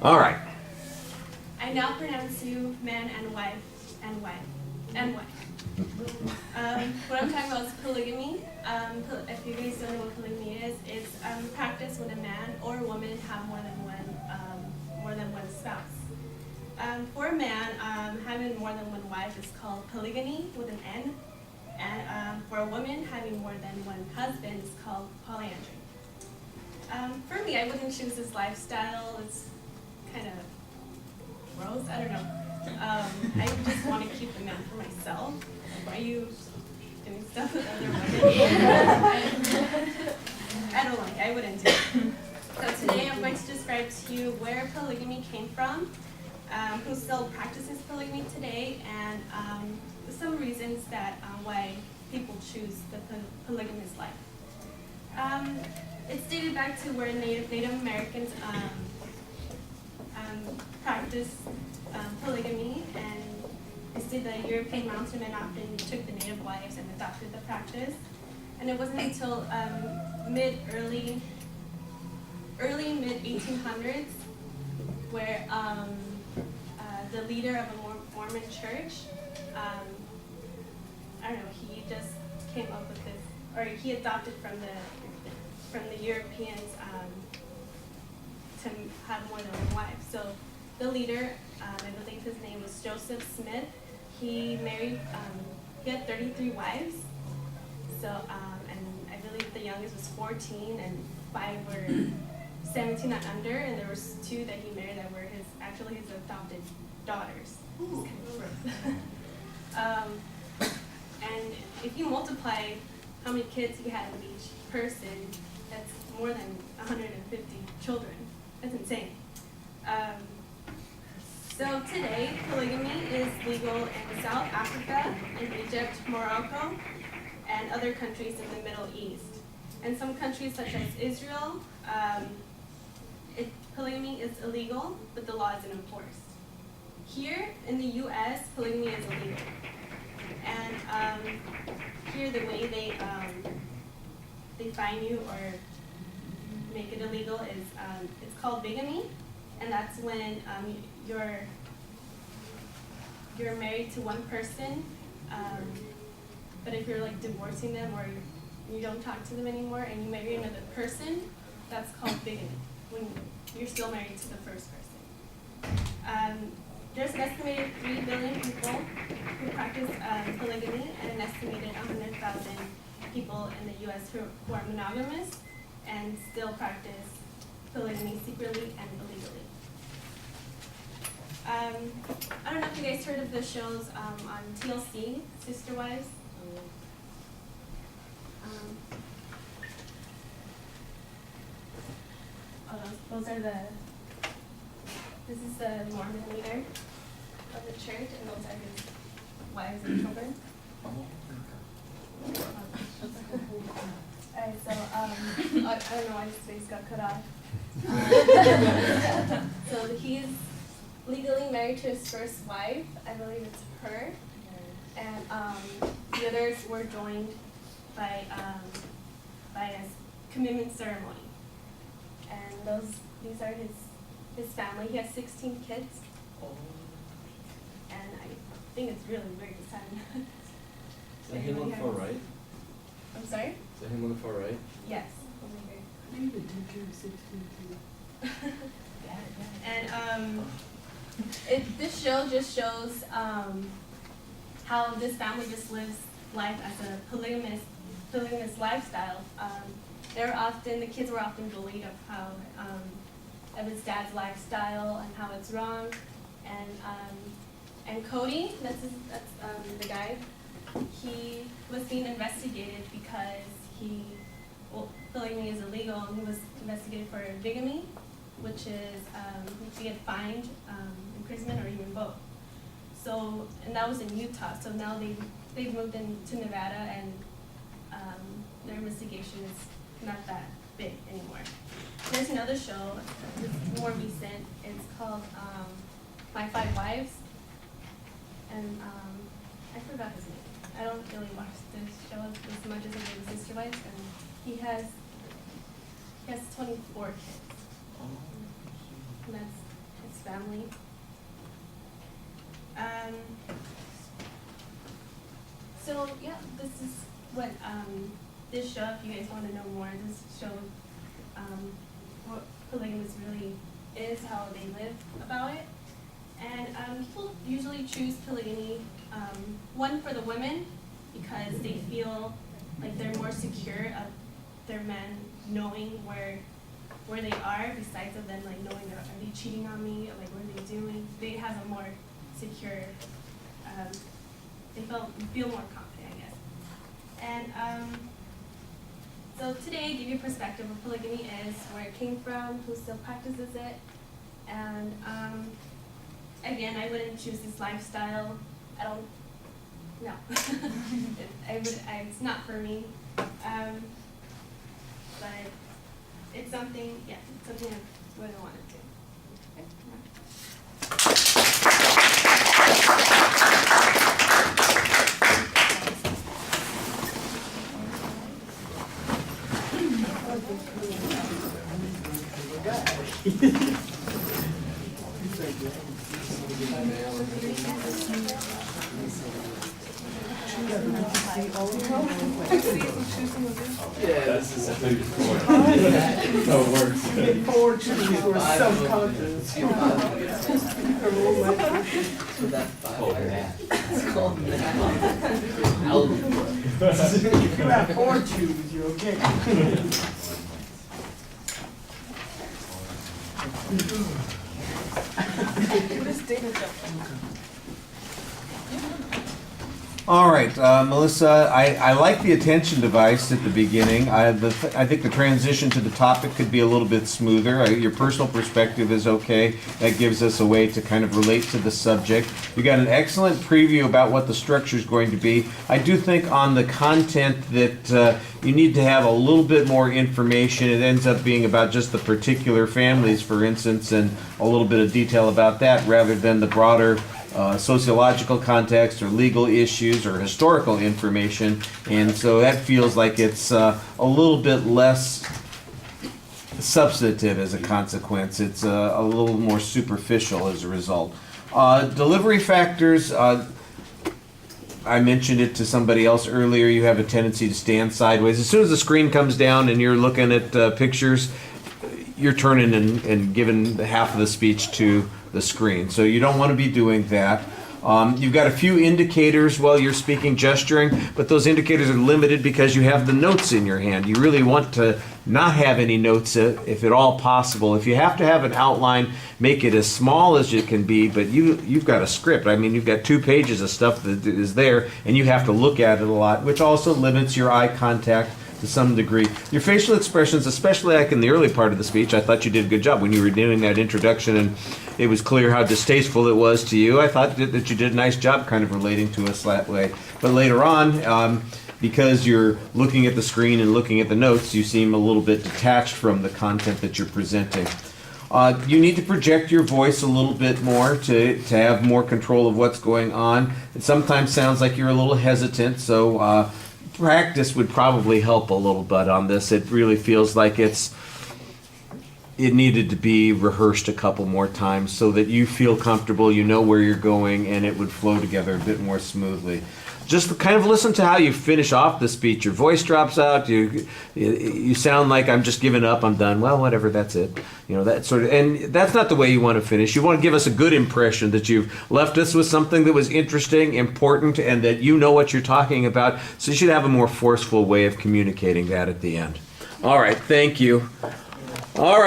All right. I now pronounce you man and wife and wife and wife. What I'm talking about is polygamy. If you guys don't know what polygamy is, it's practice when a man or a woman have more than one spouse. For a man, having more than one wife is called polygamy with an N, and for a woman, having more than one husband is called polyandry. For me, I wouldn't choose this lifestyle. It's kind of gross. I don't know. I just want to keep the man for myself. Why are you doing stuff with other women? I wouldn't do it. So today I'm going to describe to you where polygamy came from, who still practices polygamy today, and some reasons that why people choose the polygamous life. It's dated back to where Native Americans practiced polygamy, and it's the European mountain men often took the native wives and adopted the practice. And it wasn't until early mid-1800s where the leader of a Mormon church, I don't know, he just came up with this, or he adopted from the Europeans to have more than one wife. So the leader, I believe his name was Joseph Smith. He married, he had 33 wives. So, and I believe the youngest was 14, and 5 were 17 and under, and there was 2 that he married that were his adopted daughters. It's kind of gross. And if you multiply how many kids he had with each person, that's more than 150 children. That's insane. So today, polygamy is legal in South Africa, in Egypt, Morocco, and other countries in the Middle East. And some countries such as Israel, polygamy is illegal, but the law isn't enforced. Here in the U.S., polygamy is illegal. And here the way they fine you or make it illegal is it's called bigamy, and that's when you're married to one person, but if you're like divorcing them or you don't talk to them anymore and you marry another person, that's called bigamy, when you're still married to the first person. There's an estimated 3 billion people who practice polygamy, and an estimated 100,000 people in the U.S. who are monogamous and still practice polygamy secretly and illegally. I don't know if you guys heard of the shows on TLC, Sister Wives. This is the Mormon leader of the church, and those are his wives and children. Alright, so I don't know why his face got cut off. So he's legally married to his first wife, I believe it's her, and the others were joined by a commitment ceremony. And these are his family. He has 16 kids, and I think it's really weird to send. Is that him on the far right? I'm sorry? Is that him on the far right? Yes. And this show just shows how this family just lives life as a polygamous lifestyle. The kids were often bullied of how of his dad's lifestyle and how it's wrong. And Cody, that's the guy. He was being investigated because polygamy is illegal, and he was investigated for bigamy, which is you get fined, imprisonment, or even both. So, and that was in Utah. So now they've moved into Nevada, and their investigation is not that big anymore. There's another show, it's more recent. It's called My 5 Wives, and I forgot his name. I don't really watch this show as much as I do the Sister Wives, and he has 24 kids. And family. So yeah, this is what this show, if you guys want to know more, this show what polygamous really is, how they live about it. And people usually choose polygamy, one, for the women, because they feel like they're more secure of their men knowing where they are, besides of them like knowing are they cheating on me, or like what are they doing. They have a more secure, they feel more confident, I guess. And so today, give you a perspective of polygamy is, where it came from, who still practices it, and again, I wouldn't choose this lifestyle. I don't. No, it's not for me. But it's something. Yeah, it's something I wouldn't want to do. Yeah, this is No, it works. Four chooses were self-conscious. It's called math. Algebra. If you have four tubes, you're okay. All right, Melissa, I like the attention device at the beginning. I think the transition to the topic could be a little bit smoother. Your personal perspective is okay. That gives us a way to kind of relate to the subject. You got an excellent preview about what the structure is going to be. I do think on the content that you need to have a little bit more information. It ends up being about just the particular families, for instance, and a little bit of detail about that rather than the broader sociological context or legal issues or historical information, and so that feels like it's a little bit less substantive as a consequence. It's a little more superficial as a result. Delivery factors, I mentioned it to somebody else earlier, you have a tendency to stand sideways. As soon as the screen comes down and you're looking at pictures, you're turning and giving half of the speech to the screen. So you don't want to be doing that. You've got a few indicators while you're speaking, gesturing, but those indicators are limited because you have the notes in your hand. You really want to not have any notes if at all possible. If you have to have an outline, make it as small as it can be, but you've got a script. I mean, you've got 2 pages of stuff that is there, and you have to look at it a lot, which also limits your eye contact to some degree. Your facial expressions, especially like in the early part of the speech, I thought you did a good job when you were doing that introduction, and it was clear how distasteful it was to you. I thought that you did a nice job kind of relating to us that way. But later on, because you're looking at the screen and looking at the notes, you seem a little bit detached from the content that you're presenting. You need to project your voice a little bit more to have more control of what's going on. It sometimes sounds like you're a little hesitant, so practice would probably help a little bit on this. It really feels like it needed to be rehearsed a couple more times so that you feel comfortable, you know where you're going, and it would flow together a bit more smoothly. Just kind of listen to how you finish off the speech. Your voice drops out. You sound like I'm just giving up. I'm done. Well, whatever. That's it. You know, that sort of. And that's not the way you want to finish. You want to give us a good impression that you've left us with something that was interesting, important, and that you know what you're talking about. So you should have a more forceful way of communicating that at the end. All right. Thank you. All right.